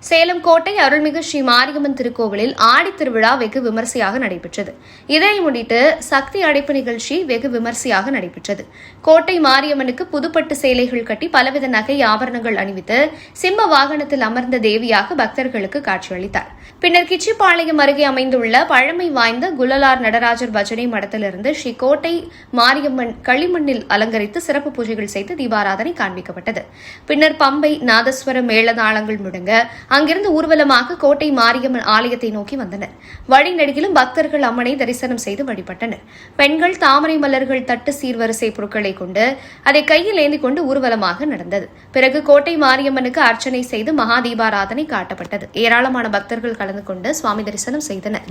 சேலம் கோட்டை அருள்மிகு ஸ்ரீ மாரியம்மன் திருக்கோவிலில் ஆடித்திருவிழா வெகு விமரிசையாக நடைபெற்றது. இதனை முன்னிட்டு சக்தி அடைப்பு நிகழ்ச்சி வெகு விமரிசையாக நடைபெற்றது. கோட்டை மாரியம்மனுக்கு புதுப்பட்டு சேலைகள் கட்டி பலவித நகை ஆபரணங்கள் அணிவித்து சிம்ம வாகனத்தில் அமர்ந்த தேவியாக பக்தர்களுக்கு காட்சியளித்தார். பின்னர் கிச்சிப்பாளையம் அருகே அமைந்துள்ள பழமை வாய்ந்த குலலார் நடராஜர் பஜனை மடத்திலிருந்து ஸ்ரீ கோட்டை மாரியம்மன் களிமண்ணில் அலங்கரித்து சிறப்பு பூஜைகள் செய்து தீபாராதனை காண்பிக்கப்பட்டது. பின்னர் பம்பை நாதஸ்வர மேளதாளங்கள் முழங்க அங்கிருந்து ஊர்வலமாக கோட்டை மாரியம்மன் ஆலயத்தை நோக்கி வந்தனர். வழிநெடுகிலும் பக்தர்கள் அம்மனை தரிசனம் செய்து வழிபட்டனர். பெண்கள் தாமரை மலர்கள் தட்டு சீர்வரிசை பொருட்களை கொண்டு அதை கையில் ஏந்தி கொண்டு ஊர்வலமாக நடந்தது. பிறகு கோட்டை மாரியம்மனுக்கு அர்ச்சனை செய்து மகா தீபாராதனை காட்டப்பட்டது. ஏராளமான பக்தர்கள் கலந்து கொண்டு சுவாமி தரிசனம் செய்தனர்.